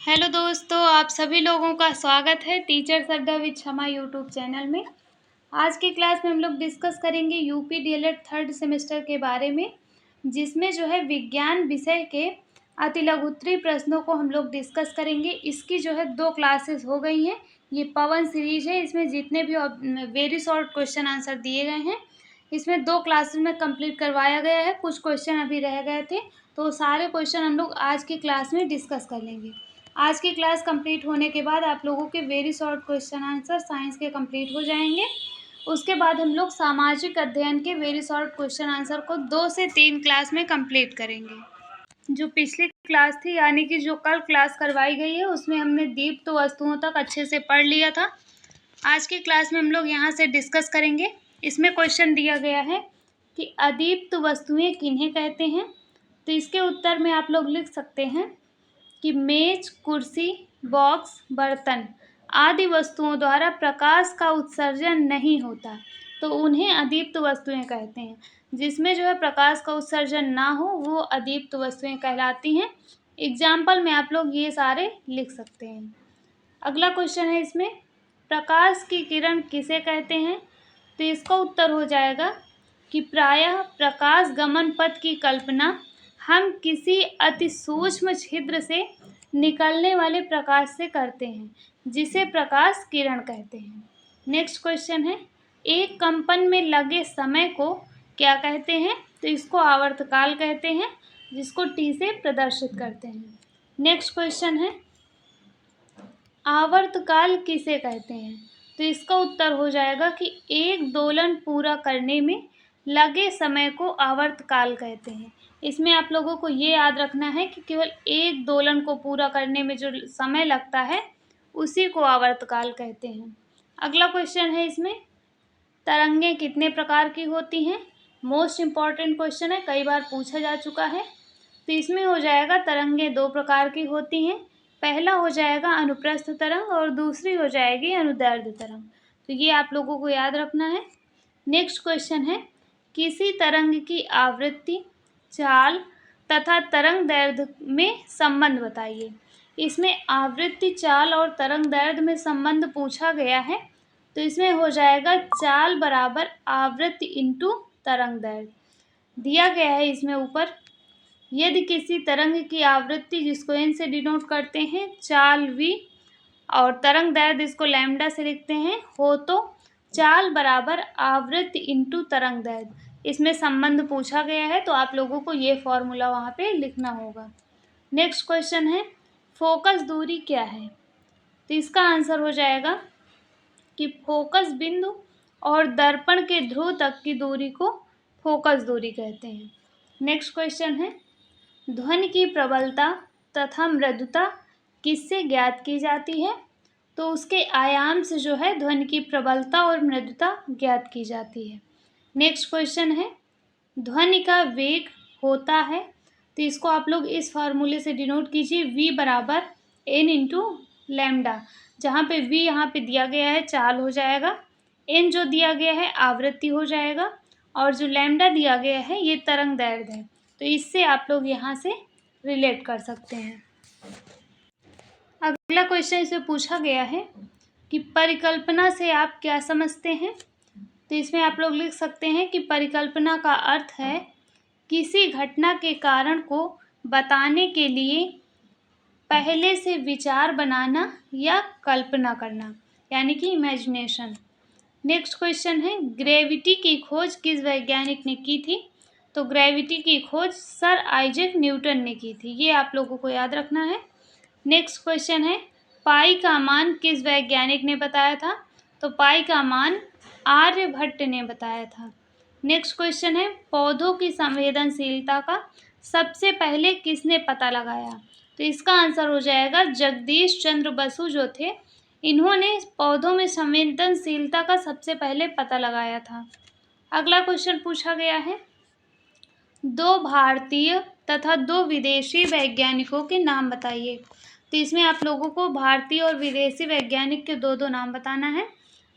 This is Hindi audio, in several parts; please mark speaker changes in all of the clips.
Speaker 1: हेलो दोस्तों, आप सभी लोगों का स्वागत है टीचर्स अड्डा विद शमा यूट्यूब चैनल में। आज की क्लास में हम लोग डिस्कस करेंगे यूपी डीएलएड थर्ड सेमेस्टर के बारे में, जिसमें जो है विज्ञान विषय के अतिलघुत्तरीय प्रश्नों को हम लोग डिस्कस करेंगे। इसकी जो है 2 क्लासेस हो गई हैं। ये पवन सीरीज़ है, इसमें जितने भी वेरी शॉर्ट क्वेश्चन आंसर दिए गए हैं, इसमें 2 क्लासेस में कंप्लीट करवाया गया है। कुछ क्वेश्चन अभी रह गए थे, तो सारे क्वेश्चन हम लोग आज की क्लास में डिस्कस कर लेंगे। आज की क्लास कंप्लीट होने के बाद आप लोगों के very short question answer science के कंप्लीट हो जाएंगे। उसके बाद हम लोग सामाजिक अध्ययन के वेरी शॉर्ट क्वेश्चन आंसर को 2 से 3 क्लास में कंप्लीट करेंगे। जो पिछली क्लास थी, यानी कि जो कल क्लास करवाई गई है, उसमें हमने दीप्त वस्तुओं तक अच्छे से पढ़ लिया था। आज की क्लास में हम लोग यहाँ से डिस्कस करेंगे। इसमें क्वेश्चन दिया गया है कि अदीप्त वस्तुएं किन्हें कहते हैं। तो इसके उत्तर में आप लोग लिख सकते हैं कि मेज, कुर्सी, बॉक्स, बर्तन आदि वस्तुओं द्वारा प्रकाश का उत्सर्जन नहीं होता, तो उन्हें अदीप्त वस्तुएं कहते हैं। जिसमें जो है प्रकाश का उत्सर्जन ना हो, वो अदीप्त वस्तुएं कहलाती हैं। एग्जाम्पल में आप लोग ये सारे लिख सकते हैं। अगला क्वेश्चन है इसमें, प्रकाश की किरण किसे कहते हैं। तो इसका उत्तर हो जाएगा कि प्रायः प्रकाश गमन पथ की कल्पना हम किसी अति सूक्ष्म छिद्र से निकलने वाले प्रकाश से करते हैं, जिसे प्रकाश किरण कहते हैं। नेक्स्ट क्वेश्चन है, एक कंपन में लगे समय को क्या कहते हैं। तो इसको आवर्तकाल कहते हैं, जिसको टी से प्रदर्शित करते हैं। नेक्स्ट क्वेश्चन है, आवर्तकाल किसे कहते हैं। तो इसका उत्तर हो जाएगा कि एक दोलन पूरा करने में लगे समय को आवर्तकाल कहते हैं। इसमें आप लोगों को ये याद रखना है कि केवल एक दोलन को पूरा करने में जो समय लगता है, उसी को आवर्तकाल कहते हैं। अगला क्वेश्चन है इसमें, तरंगें कितने प्रकार की होती हैं। मोस्ट इम्पॉर्टेंट क्वेश्चन है, कई बार पूछा जा चुका है। तो इसमें हो जाएगा तरंगें 2 प्रकार की होती हैं। पहला हो जाएगा अनुप्रस्थ तरंग और दूसरी हो जाएगी अनुदैर्ध्य तरंग। तो ये आप लोगों को याद रखना है। नेक्स्ट क्वेश्चन है, किसी तरंग की आवृत्ति, चाल तथा तरंग दैर्ध्य में संबंध बताइए। इसमें आवृत्ति, चाल और तरंग दैर्ध्य में संबंध पूछा गया है। तो इसमें हो जाएगा चाल बराबर आवृत्ति इंटू तरंग दैर्ध्य दिया गया है इसमें ऊपर। यदि किसी तरंग की आवृत्ति, जिसको एन से डिनोट करते हैं, चाल वी और तरंग दैर्ध्य इसको लैम्डा से लिखते हैं, हो तो चाल बराबर आवृत्ति इंटू तरंग दैर्ध्य, इसमें संबंध पूछा गया है। तो आप लोगों को ये फॉर्मूला वहाँ पे लिखना होगा। नेक्स्ट क्वेश्चन है, फोकस दूरी क्या है। तो इसका आंसर हो जाएगा कि फोकस बिंदु और दर्पण के ध्रुव तक की दूरी को फोकस दूरी कहते हैं। नेक्स्ट क्वेश्चन है, ध्वनि की प्रबलता तथा मृदुता किससे ज्ञात की जाती है। तो उसके आयाम से जो है ध्वनि की प्रबलता और मृदुता ज्ञात की जाती है। नेक्स्ट क्वेश्चन है, ध्वनि का वेग होता है। तो इसको आप लोग इस फार्मूले से डिनोट कीजिए, v बराबर n इंटू लैम्डा, जहाँ पे v यहाँ पे दिया गया है चाल हो जाएगा, n जो दिया गया है आवृत्ति हो जाएगा, और जो लैम्डा दिया गया है ये तरंग दैर्ध्य है। तो इससे आप लोग यहाँ से रिलेट कर सकते हैं। अगला क्वेश्चन इसमें पूछा गया है कि परिकल्पना से आप क्या समझते हैं। तो इसमें आप लोग लिख सकते हैं कि परिकल्पना का अर्थ है किसी घटना के कारण को बताने के लिए पहले से विचार बनाना या कल्पना करना, यानी कि इमेजिनेशन। नेक्स्ट क्वेश्चन है, ग्रेविटी की खोज किस वैज्ञानिक ने की थी। तो ग्रेविटी की खोज सर आइजैक न्यूटन ने की थी, ये आप लोगों को याद रखना है। नेक्स्ट क्वेश्चन है, पाई का मान किस वैज्ञानिक ने बताया था। तो पाई का मान आर्यभट्ट ने बताया था। नेक्स्ट क्वेश्चन है, पौधों की संवेदनशीलता का सबसे पहले किसने पता लगाया। तो इसका आंसर हो जाएगा जगदीश चंद्र बसु जो थे, इन्होंने पौधों में संवेदनशीलता का सबसे पहले पता लगाया था। अगला क्वेश्चन पूछा गया है, 2 भारतीय तथा 2 विदेशी वैज्ञानिकों के नाम बताइए। तो इसमें आप लोगों को भारतीय और विदेशी वैज्ञानिक के 2 नाम बताना है।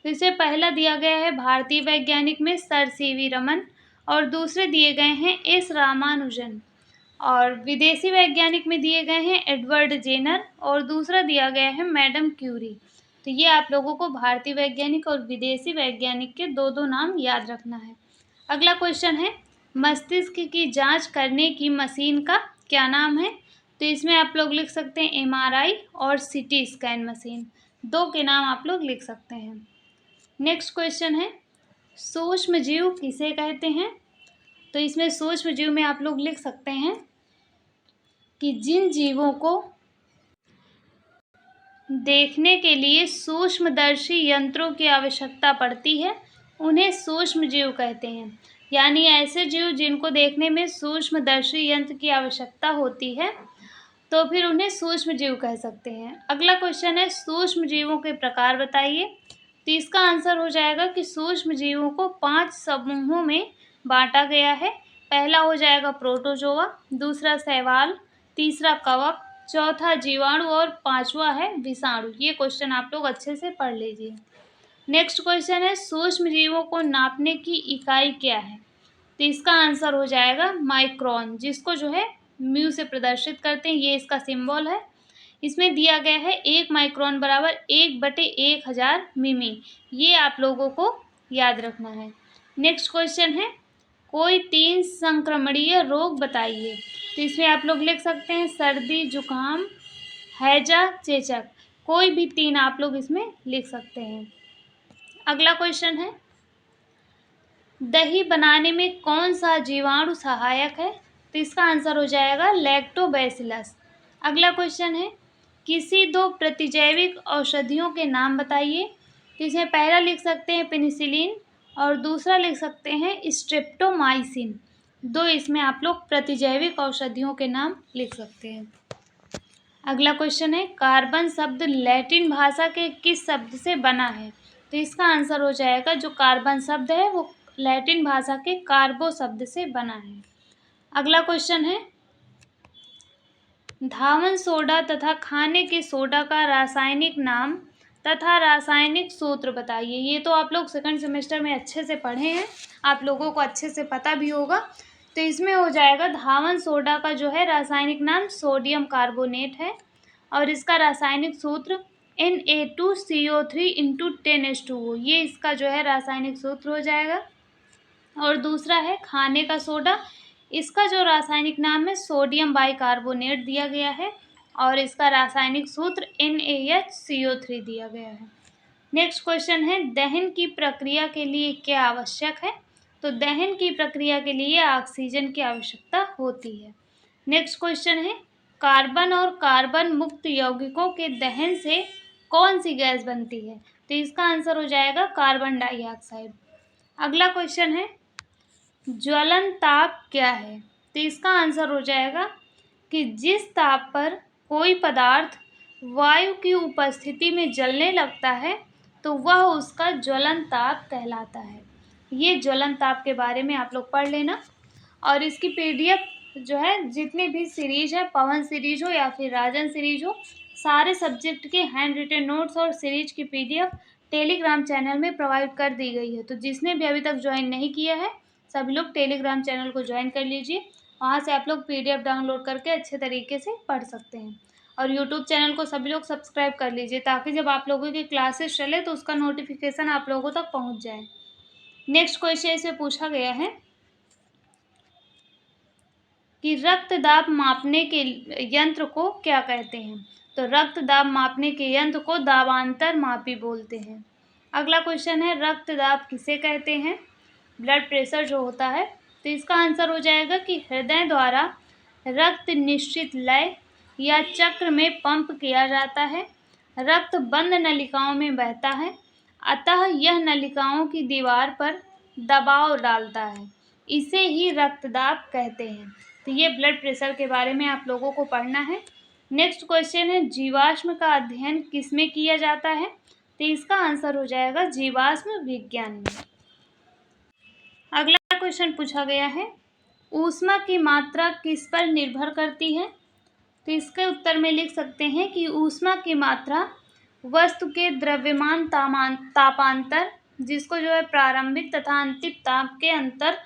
Speaker 1: तो इसे पहला दिया गया है भारतीय वैज्ञानिक में सर सीवी रमन, और दूसरे दिए गए हैं एस रामानुजन। और विदेशी वैज्ञानिक में दिए गए हैं एडवर्ड जेनर और दूसरा दिया गया है मैडम क्यूरी। तो ये आप लोगों को भारतीय वैज्ञानिक और विदेशी वैज्ञानिक के दो दो नाम याद रखना है। अगला क्वेश्चन है मस्तिष्क की जांच करने की मशीन का क्या नाम है? तो इसमें आप लोग लिख सकते हैं एमआरआई और सीटी स्कैन मशीन, दो के नाम आप लोग लिख सकते हैं। नेक्स्ट क्वेश्चन है सूक्ष्म जीव किसे कहते हैं? तो इसमें सूक्ष्म जीव में आप लोग लिख सकते हैं कि जिन जीवों को देखने के लिए सूक्ष्मदर्शी यंत्रों की आवश्यकता पड़ती है उन्हें सूक्ष्म जीव कहते हैं। यानी ऐसे जीव जिनको देखने में सूक्ष्मदर्शी यंत्र की आवश्यकता होती है तो फिर उन्हें सूक्ष्म जीव कह सकते हैं। अगला क्वेश्चन है सूक्ष्म जीवों के प्रकार बताइए। तो इसका आंसर हो जाएगा कि सूक्ष्म जीवों को 5 समूहों में बांटा गया है। पहला हो जाएगा प्रोटोजोआ, दूसरा शैवाल, तीसरा कवक, चौथा जीवाणु और पांचवा है विषाणु। ये क्वेश्चन आप लोग अच्छे से पढ़ लीजिए। नेक्स्ट क्वेश्चन है सूक्ष्म जीवों को नापने की इकाई क्या है? तो इसका आंसर हो जाएगा माइक्रोन, जिसको जो है म्यू से प्रदर्शित करते हैं, ये इसका सिंबल है। इसमें दिया गया है 1 माइक्रोन बराबर 1/1000 मिमी। ये आप लोगों को याद रखना है। नेक्स्ट क्वेश्चन है कोई 3 संक्रमणीय रोग बताइए। तो इसमें आप लोग लिख सकते हैं सर्दी, जुकाम, हैजा, चेचक। कोई भी 3 आप लोग इसमें लिख सकते हैं। अगला क्वेश्चन है दही बनाने में कौन सा जीवाणु सहायक है? तो इसका आंसर हो जाएगा लैक्टोबैसिलस। अगला क्वेश्चन है किसी 2 प्रतिजैविक औषधियों के नाम बताइए। तो इसमें पहला लिख सकते हैं पेनिसिलिन और दूसरा लिख सकते हैं स्ट्रेप्टोमाइसिन। दो इसमें आप लोग प्रतिजैविक औषधियों के नाम लिख सकते हैं। अगला क्वेश्चन है कार्बन शब्द लैटिन भाषा के किस शब्द से बना है? तो इसका आंसर हो जाएगा जो कार्बन शब्द है वो लैटिन भाषा के कार्बो शब्द से बना है। अगला क्वेश्चन है धावन सोडा तथा खाने के सोडा का रासायनिक नाम तथा रासायनिक सूत्र बताइए। ये तो आप लोग सेकंड सेमेस्टर में अच्छे से पढ़े हैं, आप लोगों को अच्छे से पता भी होगा। तो इसमें हो जाएगा धावन सोडा का जो है रासायनिक नाम सोडियम कार्बोनेट है और इसका रासायनिक सूत्र Na2CO3 × 10H2O, ये इसका जो है रासायनिक सूत्र हो जाएगा। और दूसरा है खाने का सोडा, इसका जो रासायनिक नाम है सोडियम बाइकार्बोनेट दिया गया है और इसका रासायनिक सूत्र NaHCO3 दिया गया है। नेक्स्ट क्वेश्चन है दहन की प्रक्रिया के लिए क्या आवश्यक है? तो दहन की प्रक्रिया के लिए ऑक्सीजन की आवश्यकता होती है। नेक्स्ट क्वेश्चन है कार्बन और कार्बन मुक्त यौगिकों के दहन से कौन सी गैस बनती है? तो इसका आंसर हो जाएगा कार्बन डाइऑक्साइड। अगला क्वेश्चन है ज्वलन ताप क्या है? तो इसका आंसर हो जाएगा कि जिस ताप पर कोई पदार्थ वायु की उपस्थिति में जलने लगता है तो वह उसका ज्वलन ताप कहलाता है। ये ज्वलन ताप के बारे में आप लोग पढ़ लेना और इसकी पीडीएफ जो है जितनी भी सीरीज है, पवन सीरीज हो या फिर राजन सीरीज हो, सारे सब्जेक्ट के हैंड रिटन नोट्स और सीरीज की पीडीएफ टेलीग्राम चैनल में प्रोवाइड कर दी गई है। तो जिसने भी अभी तक ज्वाइन नहीं किया है सभी लोग टेलीग्राम चैनल को ज्वाइन कर लीजिए, वहाँ से आप लोग पीडीएफ डाउनलोड करके अच्छे तरीके से पढ़ सकते हैं। और यूट्यूब चैनल को सभी लोग सब्सक्राइब कर लीजिए ताकि जब आप लोगों की क्लासेस चले तो उसका नोटिफिकेशन आप लोगों तक पहुँच जाए। नेक्स्ट क्वेश्चन इसमें पूछा गया है कि रक्त दाब मापने के यंत्र को क्या कहते हैं? तो रक्त दाब मापने के यंत्र को दाबांतर मापी बोलते हैं। अगला क्वेश्चन है रक्त दाब किसे कहते हैं? ब्लड प्रेशर जो होता है। तो इसका आंसर हो जाएगा कि हृदय द्वारा रक्त निश्चित लय या चक्र में पंप किया जाता है। रक्त बंद नलिकाओं में बहता है, अतः यह नलिकाओं की दीवार पर दबाव डालता है, इसे ही रक्तदाब कहते हैं। तो ये ब्लड प्रेशर के बारे में आप लोगों को पढ़ना है। नेक्स्ट क्वेश्चन है जीवाश्म का अध्ययन किसमें किया जाता है? तो इसका आंसर हो जाएगा जीवाश्म विज्ञान में। अगला क्वेश्चन पूछा गया है ऊष्मा की मात्रा किस पर निर्भर करती है? तो इसके उत्तर में लिख सकते हैं कि ऊष्मा की मात्रा वस्तु के द्रव्यमान तापांतर, जिसको जो है प्रारंभिक तथा अंतिम ताप के अंतर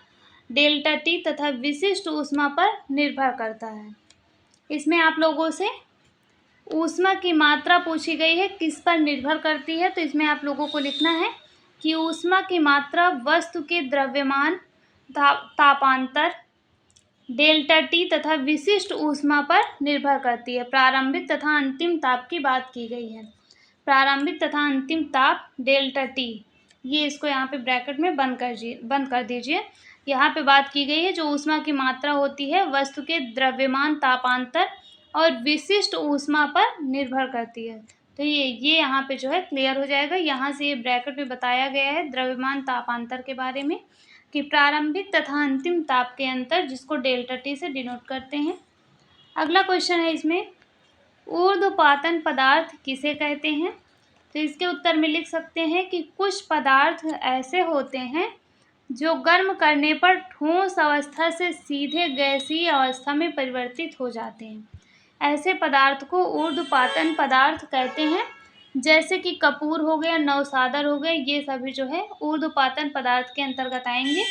Speaker 1: डेल्टा टी तथा विशिष्ट ऊष्मा पर निर्भर करता है। इसमें आप लोगों से ऊष्मा की मात्रा पूछी गई है, किस पर निर्भर करती है, तो इसमें आप लोगों को लिखना है कि ऊष्मा की मात्रा वस्तु के द्रव्यमान तापांतर डेल्टा टी तथा विशिष्ट ऊष्मा पर निर्भर करती है। प्रारंभिक तथा अंतिम ताप की बात की गई है। प्रारंभिक तथा अंतिम ताप डेल्टा टी, ये इसको यहाँ पे ब्रैकेट में बंद कर दीजिए। यहाँ पे बात की गई है जो ऊष्मा की मात्रा होती है वस्तु के द्रव्यमान तापांतर और विशिष्ट ऊष्मा पर निर्भर करती है। तो ये यहाँ पे जो है क्लियर हो जाएगा। यहाँ से ये ब्रैकेट में बताया गया है द्रव्यमान तापांतर के बारे में कि प्रारंभिक तथा अंतिम ताप के अंतर, जिसको डेल्टा टी से डिनोट करते हैं। अगला क्वेश्चन है इसमें, ऊर्ध्वपातन पदार्थ किसे कहते हैं? तो इसके उत्तर में लिख सकते हैं कि कुछ पदार्थ ऐसे होते हैं जो गर्म करने पर ठोस अवस्था से सीधे गैसीय अवस्था में परिवर्तित हो जाते हैं। ऐसे पदार्थ को ऊर्ध्वपातन पदार्थ कहते हैं, जैसे कि कपूर हो गया, नवसादर हो गए, ये सभी जो है ऊर्ध्वपातन पदार्थ के अंतर्गत आएंगे।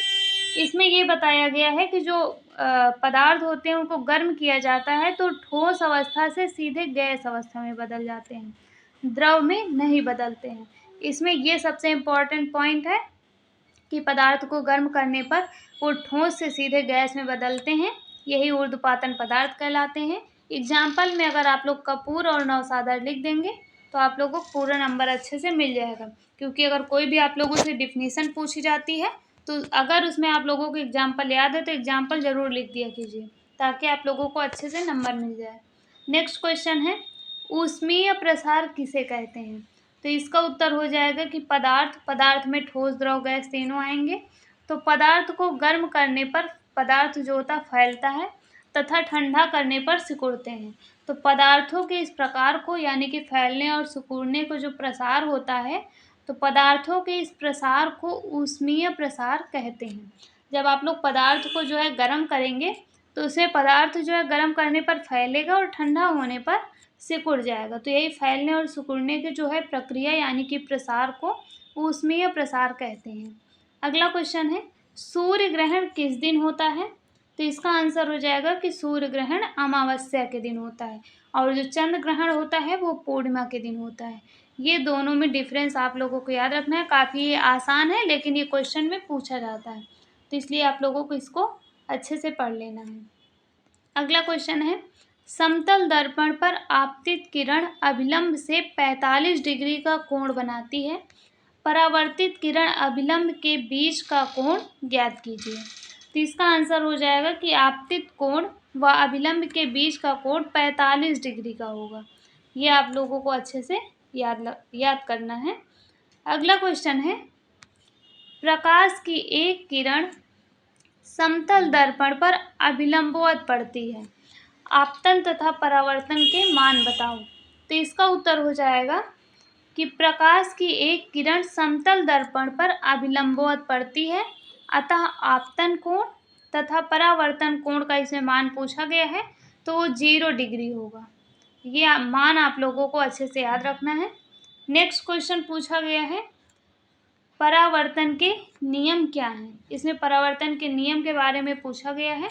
Speaker 1: इसमें ये बताया गया है कि जो पदार्थ होते हैं उनको गर्म किया जाता है तो ठोस अवस्था से सीधे गैस अवस्था में बदल जाते हैं, द्रव में नहीं बदलते हैं। इसमें ये सबसे इम्पोर्टेंट पॉइंट है कि पदार्थ को गर्म करने पर वो ठोस से सीधे गैस में बदलते हैं, यही ऊर्ध्वपातन पदार्थ कहलाते हैं। एग्जाम्पल में अगर आप लोग कपूर और नवसादर लिख देंगे तो आप लोगों को पूरा नंबर अच्छे से मिल जाएगा, क्योंकि अगर कोई भी आप लोगों से डिफिनीशन पूछी जाती है तो अगर उसमें आप लोगों को एग्जाम्पल याद है तो एग्जाम्पल ज़रूर लिख दिया कीजिए, ताकि आप लोगों को अच्छे से नंबर मिल जाए। नेक्स्ट क्वेश्चन है, ऊष्मीय प्रसार किसे कहते हैं? तो इसका उत्तर हो जाएगा कि पदार्थ में ठोस, द्रव, गैस तीनों आएंगे। तो पदार्थ को गर्म करने पर पदार्थ जो होता फैलता है तथा ठंडा करने पर सिकुड़ते हैं। तो पदार्थों के इस प्रकार को, यानी कि फैलने और सिकुड़ने को जो प्रसार होता है, तो पदार्थों के इस प्रसार को ऊष्मीय प्रसार कहते हैं। जब आप लोग पदार्थ को जो है गर्म करेंगे तो उसे पदार्थ जो है गर्म करने पर फैलेगा और ठंडा होने पर सिकुड़ जाएगा। तो यही फैलने और सिकुड़ने की जो है प्रक्रिया, यानी कि प्रसार को ऊष्मीय प्रसार कहते हैं। अगला क्वेश्चन है, सूर्य ग्रहण किस दिन होता है? तो इसका आंसर हो जाएगा कि सूर्य ग्रहण अमावस्या के दिन होता है और जो चंद्र ग्रहण होता है वो पूर्णिमा के दिन होता है। ये दोनों में डिफरेंस आप लोगों को याद रखना है। काफ़ी आसान है लेकिन ये क्वेश्चन में पूछा जाता है, तो इसलिए आप लोगों को इसको अच्छे से पढ़ लेना है। अगला क्वेश्चन है, समतल दर्पण पर आपतित किरण अभिलंब से 45 डिग्री का कोण बनाती है। परावर्तित किरण अभिलंब के बीच का कोण ज्ञात कीजिए। तो इसका आंसर हो जाएगा कि आपतित कोण व अभिलंब के बीच का कोण 45 डिग्री का होगा। ये आप लोगों को अच्छे से याद करना है। अगला क्वेश्चन है, प्रकाश की एक किरण समतल दर्पण पर अभिलंबवत पड़ती है, आपतन तथा परावर्तन के मान बताओ। तो इसका उत्तर हो जाएगा कि प्रकाश की एक किरण समतल दर्पण पर अभिलंबवत पड़ती है, अतः आपतन कोण तथा परावर्तन कोण का इसमें मान पूछा गया है तो वो 0 डिग्री होगा। ये मान आप लोगों को अच्छे से याद रखना है। नेक्स्ट क्वेश्चन पूछा गया है, परावर्तन के नियम क्या हैं? इसमें परावर्तन के नियम के बारे में पूछा गया है।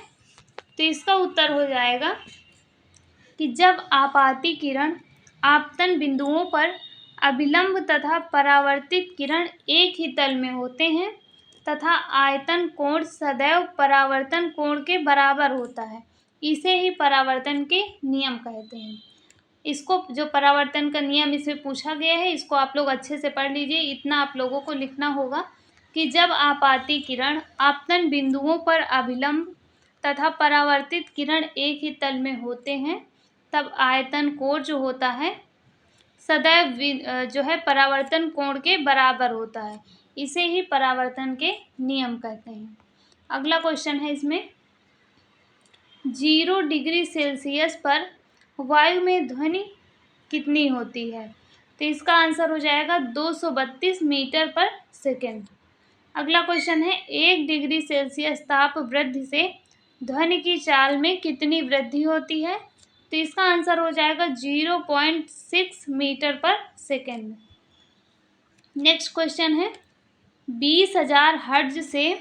Speaker 1: तो इसका उत्तर हो जाएगा कि जब आपाती किरण आपतन बिंदुओं पर अभिलंब तथा परावर्तित किरण एक ही तल में होते हैं तथा आयतन कोण सदैव परावर्तन कोण के बराबर होता है, इसे ही परावर्तन के नियम कहते हैं। इसको जो परावर्तन का नियम इसमें पूछा गया है इसको आप लोग अच्छे से पढ़ लीजिए। इतना आप लोगों को लिखना होगा कि जब आपाती किरण आपतन बिंदुओं पर अभिलंब तथा परावर्तित किरण एक ही तल में होते हैं तब आयतन कोण जो होता है सदैव जो है परावर्तन कोण के बराबर होता है, इसे ही परावर्तन के नियम कहते हैं। अगला क्वेश्चन है इसमें, 0 डिग्री सेल्सियस पर वायु में ध्वनि कितनी होती है? तो इसका आंसर हो जाएगा 232 मीटर पर सेकेंड। अगला क्वेश्चन है, 1 डिग्री सेल्सियस ताप वृद्धि से ध्वनि की चाल में कितनी वृद्धि होती है? तो इसका आंसर हो जाएगा 0.6 मीटर पर सेकेंड। नेक्स्ट क्वेश्चन है, 20,000 हर्ट्ज से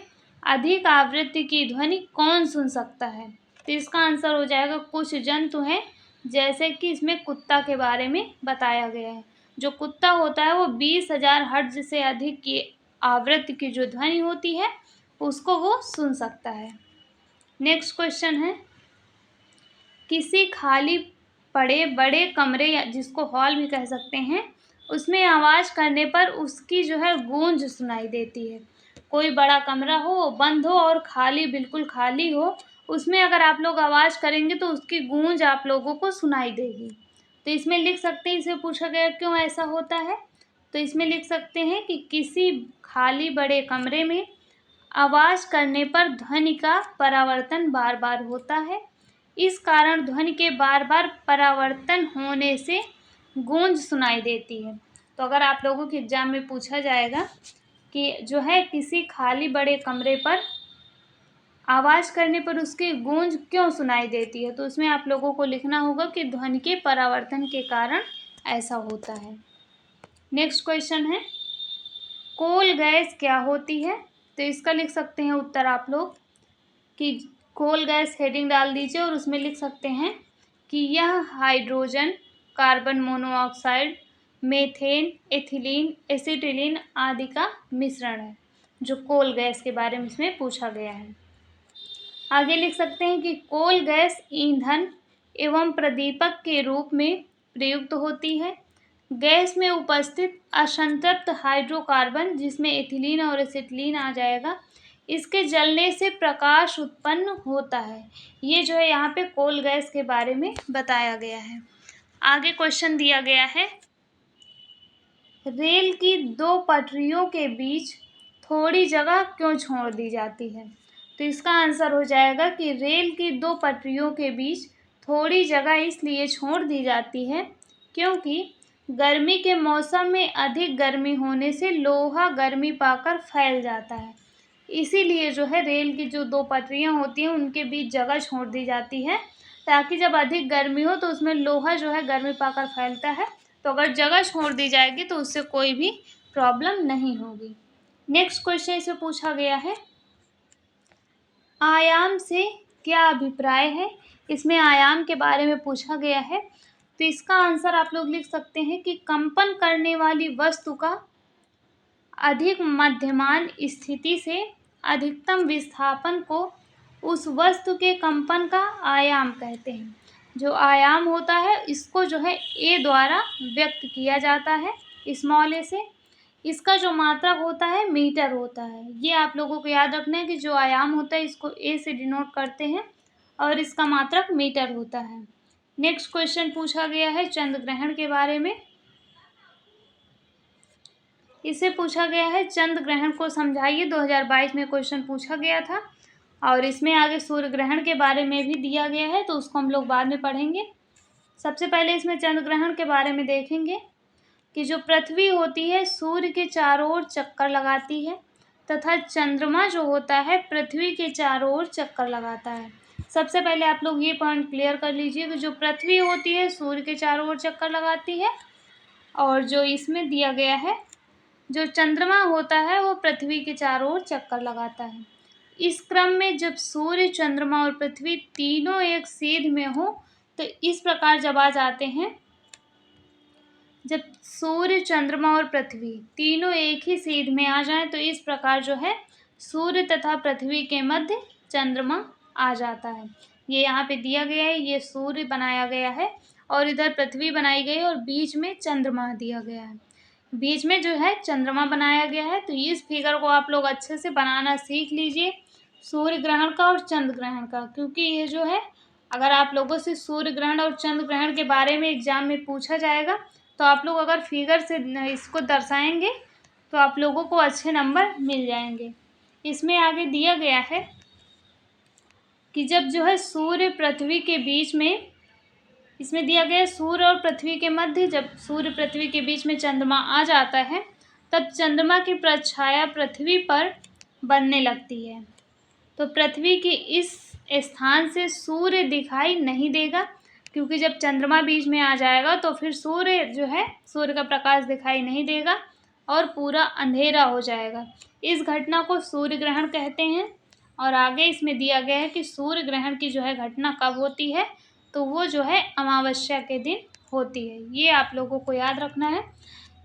Speaker 1: अधिक आवृत्ति की ध्वनि कौन सुन सकता है? तो इसका आंसर हो जाएगा कुछ जंतु हैं, जैसे कि इसमें कुत्ता के बारे में बताया गया है। जो कुत्ता होता है वो 20,000 हर्ट्ज से अधिक की आवृत्ति की जो ध्वनि होती है उसको वो सुन सकता है। नेक्स्ट क्वेश्चन है, किसी खाली पड़े बड़े कमरे या जिसको हॉल भी कह सकते हैं, उसमें आवाज़ करने पर उसकी जो है गूंज सुनाई देती है। कोई बड़ा कमरा हो, बंद हो और खाली, बिल्कुल खाली हो, उसमें अगर आप लोग आवाज़ करेंगे तो उसकी गूंज आप लोगों को सुनाई देगी। तो इसमें लिख सकते हैं, इसे पूछा गया क्यों ऐसा होता है? तो इसमें लिख सकते हैं कि किसी खाली बड़े कमरे में आवाज़ करने पर ध्वनि का परावर्तन बार बार होता है। इस कारण ध्वनि के बार बार परावर्तन होने से गूंज सुनाई देती है। तो अगर आप लोगों के एग्जाम में पूछा जाएगा कि जो है किसी खाली बड़े कमरे पर आवाज़ करने पर उसकी गूंज क्यों सुनाई देती है, तो उसमें आप लोगों को लिखना होगा कि ध्वनि के परावर्तन के कारण ऐसा होता है। नेक्स्ट क्वेश्चन है, कोल गैस क्या होती है? तो इसका लिख सकते हैं उत्तर आप लोग कि कोल गैस हेडिंग डाल दीजिए और उसमें लिख सकते हैं कि यह hydrogen, carbon monoxide, methane, ethylene, acetylene आदि का मिश्रण है, जो कोल गैस के बारे में इसमें पूछा गया है। आगे लिख सकते हैं कि कोल गैस ईंधन एवं प्रदीपक के रूप में प्रयुक्त होती है। गैस में उपस्थित असंतृप्त हाइड्रोकार्बन, जिसमें एथिलीन और एसिटिलीन आ जाएगा, इसके जलने से प्रकाश उत्पन्न होता है। ये जो है यहाँ पे कोल गैस के बारे में बताया गया है। आगे क्वेश्चन दिया गया है, रेल की दो पटरियों के बीच थोड़ी जगह क्यों छोड़ दी जाती है? तो इसका आंसर हो जाएगा कि रेल की दो पटरियों के बीच थोड़ी जगह इसलिए छोड़ दी जाती है क्योंकि गर्मी के मौसम में अधिक गर्मी होने से लोहा गर्मी पाकर फैल जाता है। इसीलिए जो है रेल की जो दो पटरियां होती हैं उनके बीच जगह छोड़ दी जाती है, ताकि जब अधिक गर्मी हो तो उसमें लोहा जो है गर्मी पाकर फैलता है। तो अगर जगह छोड़ दी जाएगी तो उससे कोई भी प्रॉब्लम नहीं होगी। नेक्स्ट क्वेश्चन इसे पूछा गया है, आयाम से क्या अभिप्राय है? इसमें आयाम के बारे में पूछा गया है। तो इसका आंसर आप लोग लिख सकते हैं कि कंपन करने वाली वस्तु का अधिक मध्यमान स्थिति से अधिकतम विस्थापन को उस वस्तु के कंपन का आयाम कहते हैं। जो आयाम होता है इसको जो है ए द्वारा व्यक्त किया जाता है, स्मॉल ए से। इसका जो मात्रक होता है मीटर होता है। ये आप लोगों को याद रखना है कि जो आयाम होता है इसको ए से डिनोट करते हैं और इसका मात्रक मीटर होता है। नेक्स्ट क्वेश्चन पूछा गया है चंद्र ग्रहण के बारे में। इसे पूछा गया है चंद्र ग्रहण को समझाइए, 2022 में क्वेश्चन पूछा गया था। और इसमें आगे सूर्य ग्रहण के बारे में भी दिया गया है, तो उसको हम लोग बाद में पढ़ेंगे। सबसे पहले इसमें चंद्र ग्रहण के बारे में देखेंगे कि जो पृथ्वी होती है सूर्य के चारों ओर चक्कर लगाती है तथा चंद्रमा जो होता है पृथ्वी के चारों ओर चक्कर लगाता है। सबसे पहले आप लोग ये पॉइंट क्लियर कर लीजिए कि जो पृथ्वी होती है सूर्य के चारों ओर चक्कर लगाती है, और जो इसमें दिया गया है जो चंद्रमा होता है वो पृथ्वी के चारों ओर चक्कर लगाता है। इस क्रम में जब सूर्य, चंद्रमा और पृथ्वी तीनों एक सीध में हो तो इस प्रकार जब आ जाते हैं, जब सूर्य, चंद्रमा और पृथ्वी तीनों एक ही सीध में आ जाएं तो इस प्रकार जो है सूर्य तथा पृथ्वी के मध्य चंद्रमा आ जाता है। ये यहाँ पे दिया गया है, ये सूर्य बनाया गया है और इधर पृथ्वी बनाई गई है और बीच में चंद्रमा दिया गया है। बीच में जो है चंद्रमा बनाया गया है। तो इस फिगर को आप लोग अच्छे से बनाना सीख लीजिए, सूर्य ग्रहण का और चंद्र ग्रहण का, क्योंकि ये जो है अगर आप लोगों से सूर्य ग्रहण और चंद्र ग्रहण के बारे में एग्जाम में पूछा जाएगा तो आप लोग अगर फिगर से इसको दर्शाएंगे तो आप लोगों को अच्छे नंबर मिल जाएंगे। इसमें आगे दिया गया है कि जब जो है सूर्य पृथ्वी के बीच में, इसमें दिया गया सूर्य और पृथ्वी के मध्य जब सूर्य पृथ्वी के बीच में चंद्रमा आ जाता है तब चंद्रमा की प्रछाया पृथ्वी पर बनने लगती है। तो पृथ्वी के इस स्थान से सूर्य दिखाई नहीं देगा, क्योंकि जब चंद्रमा बीच में आ जाएगा तो फिर सूर्य जो है सूर्य का प्रकाश दिखाई नहीं देगा। और पूरा अंधेरा हो जाएगा। इस घटना को सूर्य ग्रहण कहते हैं। और आगे इसमें दिया गया है कि सूर्य ग्रहण की जो है घटना कब होती है, तो वो जो है अमावस्या के दिन होती है। ये आप लोगों को याद रखना है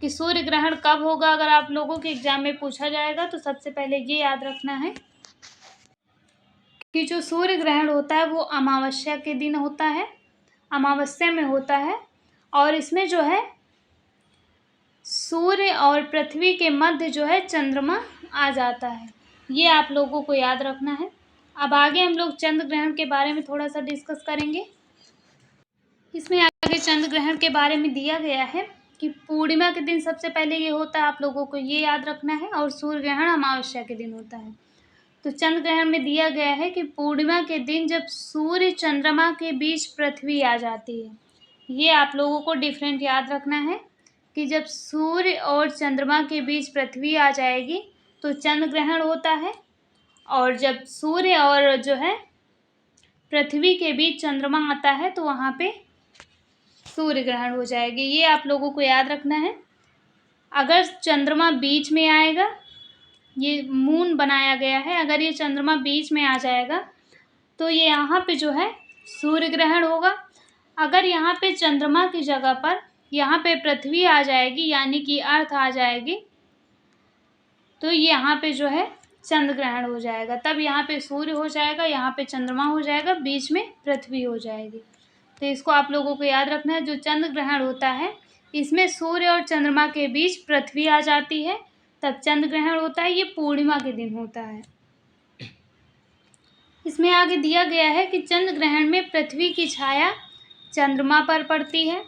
Speaker 1: कि सूर्य ग्रहण कब होगा। अगर आप लोगों के एग्जाम में पूछा जाएगा तो सबसे पहले ये याद रखना है कि जो सूर्य ग्रहण होता है वो अमावस्या के दिन होता है, अमावस्या में होता है। और इसमें जो है सूर्य और पृथ्वी के मध्य जो है चंद्रमा आ जाता है। ये आप लोगों को याद रखना है। अब आगे हम लोग चंद्र ग्रहण के बारे में थोड़ा सा डिस्कस करेंगे। इसमें आगे चंद्र ग्रहण के बारे में दिया गया है कि पूर्णिमा के दिन सबसे पहले ये होता है, आप लोगों को ये याद रखना है, और सूर्य ग्रहण अमावस्या के दिन होता है। तो चंद्र ग्रहण में दिया गया है कि पूर्णिमा के दिन जब सूर्य चंद्रमा के बीच पृथ्वी आ जाती है। ये आप लोगों को डिफरेंट याद रखना है कि जब सूर्य और चंद्रमा के बीच पृथ्वी आ जाएगी तो चंद्र ग्रहण होता है, और जब सूर्य और जो है पृथ्वी के बीच चंद्रमा आता है तो वहाँ पे सूर्य ग्रहण हो जाएगी। ये आप लोगों को याद रखना है। अगर चंद्रमा बीच में आएगा, ये मून बनाया गया है, अगर ये चंद्रमा बीच में आ जाएगा तो ये यहाँ पे जो है सूर्य ग्रहण होगा। अगर यहाँ पे चंद्रमा की जगह पर यहाँ पे पृथ्वी आ जाएगी, यानी कि अर्थ आ जाएगी, तो ये यहाँ पे जो है चंद्र ग्रहण हो जाएगा। तब यहाँ पे सूर्य हो जाएगा, यहाँ पे चंद्रमा हो जाएगा, बीच में पृथ्वी हो जाएगी। तो इसको आप लोगों को याद रखना है। जो चंद्र ग्रहण होता है इसमें सूर्य और चंद्रमा के बीच पृथ्वी आ जाती है, तब चंद्र ग्रहण होता है। ये पूर्णिमा के दिन होता है। इसमें आगे दिया गया है कि चंद्र ग्रहण में पृथ्वी की छाया चंद्रमा पर पड़ती है,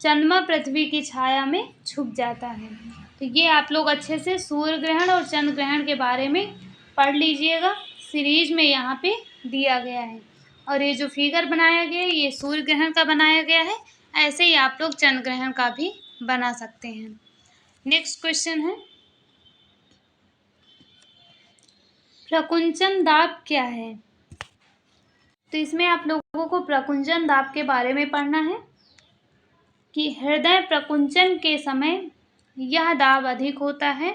Speaker 1: चंद्रमा पृथ्वी की छाया में छुप जाता है। तो ये आप लोग अच्छे से सूर्य ग्रहण और चंद्र ग्रहण के बारे में पढ़ लीजिएगा। सीरीज में यहाँ पे दिया गया है, और ये जो फिगर बनाया गया है ये सूर्य ग्रहण का बनाया गया है। ऐसे ही आप लोग चंद्र ग्रहण का भी बना सकते हैं। नेक्स्ट क्वेश्चन है, प्रकुंचन दाब क्या है? तो इसमें आप लोगों को प्रकुंचन दाब के बारे में पढ़ना है कि हृदय प्रकुंचन के समय यह दाब अधिक होता है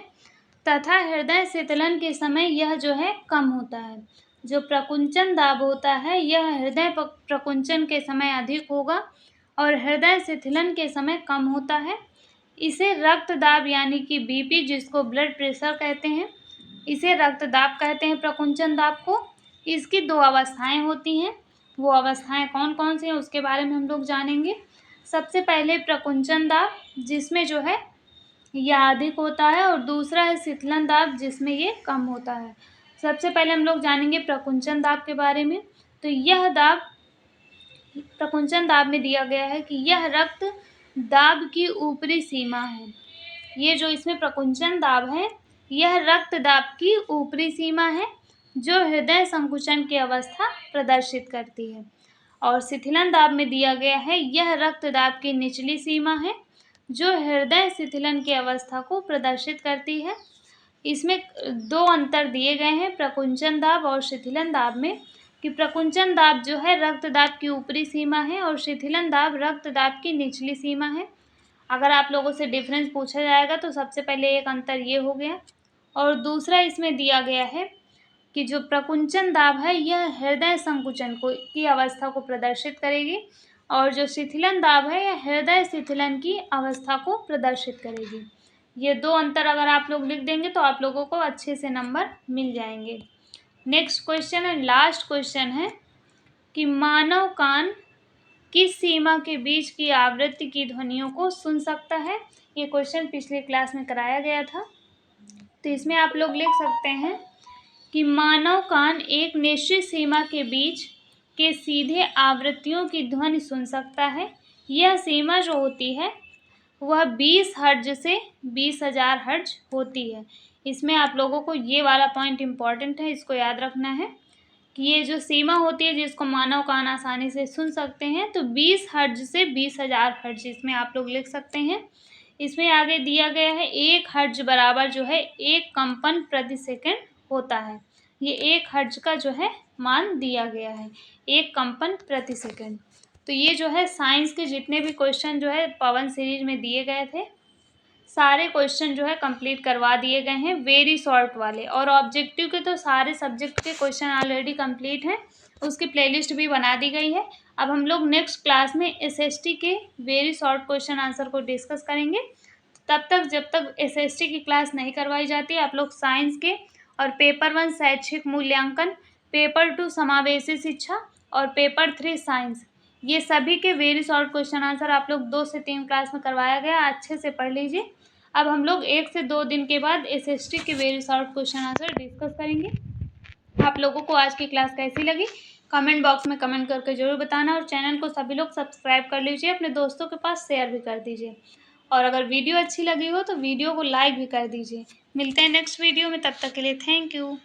Speaker 1: तथा हृदय शीतलन के समय यह जो है कम होता है। जो प्रकुंचन दाब होता है यह हृदय प्रकुंचन के समय अधिक होगा और हृदय शिथिलन के समय कम होता है। इसे रक्तदाब यानी कि बीपी, जिसको ब्लड प्रेशर कहते हैं, इसे रक्तदाब कहते हैं प्रकुंचन दाब को। इसकी दो अवस्थाएं होती हैं। वो अवस्थाएं कौन कौन सी हैं उसके बारे में हम लोग जानेंगे। सबसे पहले प्रकुंचन दाब, जिसमें जो है यह अधिक होता है, और दूसरा है शिथिलन दाब, जिसमें ये कम होता है। सबसे पहले हम लोग जानेंगे प्रकुंचन दाब के बारे में। तो यह दाब प्रकुंचन दाब में दिया गया है कि यह रक्त दाब की ऊपरी सीमा है। ये जो इसमें प्रकुंचन दाब है यह रक्त दाब की ऊपरी सीमा है जो हृदय संकुचन की अवस्था प्रदर्शित करती है। और शिथिलन दाब में दिया गया है यह रक्त दाब की निचली सीमा है जो हृदय शिथिलन की अवस्था को प्रदर्शित करती है। इसमें दो अंतर दिए गए हैं प्रकुंचन दाब और शिथिलन दाब में, कि प्रकुंचन दाब जो है रक्त दाब की ऊपरी सीमा है और शिथिलन दाब रक्त दाब की निचली सीमा है। अगर आप लोगों से डिफरेंस पूछा जाएगा तो सबसे पहले एक अंतर ये हो गया, और दूसरा इसमें दिया गया है कि जो प्रकुंचन दाब है यह हृदय संकुचन की अवस्था को प्रदर्शित करेगी, और जो शिथिलन दाब है यह हृदय शिथिलन की अवस्था को प्रदर्शित करेगी। ये दो अंतर अगर आप लोग लिख देंगे तो आप लोगों को अच्छे से नंबर मिल जाएंगे। नेक्स्ट क्वेश्चन है, लास्ट क्वेश्चन है कि मानव कान किस सीमा के बीच की आवृत्ति की ध्वनियों को सुन सकता है? ये क्वेश्चन पिछले क्लास में कराया गया था। तो इसमें आप लोग लिख सकते हैं कि मानव कान एक निश्चित सीमा के बीच के सीधे आवृत्तियों की ध्वनि सुन सकता है। यह सीमा जो होती है वह 20 हर्ट्ज से 20,000 हर्ट्ज होती है। इसमें आप लोगों को ये वाला पॉइंट इम्पॉर्टेंट है, इसको याद रखना है कि ये जो सीमा होती है जिसको मानव कान आसानी से सुन सकते हैं, तो 20 हर्ट्ज से 20,000 हर्ट्ज इसमें आप लोग लिख सकते हैं। इसमें आगे दिया गया है 1 हर्ट्ज बराबर जो है 1 कंपन प्रति सेकंड होता है। ये 1 हर्ट्ज का जो है मान दिया गया है, 1 कंपन प्रति सेकंड। तो ये जो है साइंस के जितने भी क्वेश्चन जो है पवन सीरीज में दिए गए थे, सारे क्वेश्चन जो है कंप्लीट करवा दिए गए हैं, वेरी शॉर्ट वाले। और ऑब्जेक्टिव के तो सारे सब्जेक्ट के क्वेश्चन ऑलरेडी कंप्लीट हैं, उसकी प्लेलिस्ट भी बना दी गई है। अब हम लोग नेक्स्ट क्लास में एसएसटी के वेरी शॉर्ट क्वेश्चन आंसर को डिस्कस करेंगे। तब तक जब तक एसएसटी की क्लास नहीं करवाई जाती, आप लोग साइंस के और पेपर 1 शैक्षिक मूल्यांकन, पेपर 2 समावेशी शिक्षा और पेपर 3 साइंस, ये सभी के वेरी शॉर्ट क्वेश्चन आंसर आप लोग 2 से 3 क्लास में करवाया गया, अच्छे से पढ़ लीजिए। अब हम लोग 1 से 2 दिन के बाद एसएसटी के very short question answer discuss करेंगे। आप लोगों को आज की क्लास कैसी लगी कमेंट बॉक्स में कमेंट करके जरूर बताना, और चैनल को सभी लोग सब्सक्राइब कर लीजिए, अपने दोस्तों के पास शेयर भी कर दीजिए, और अगर वीडियो अच्छी लगी हो तो वीडियो को लाइक भी कर दीजिए। मिलते हैं नेक्स्ट वीडियो में, तब तक के लिए थैंक यू।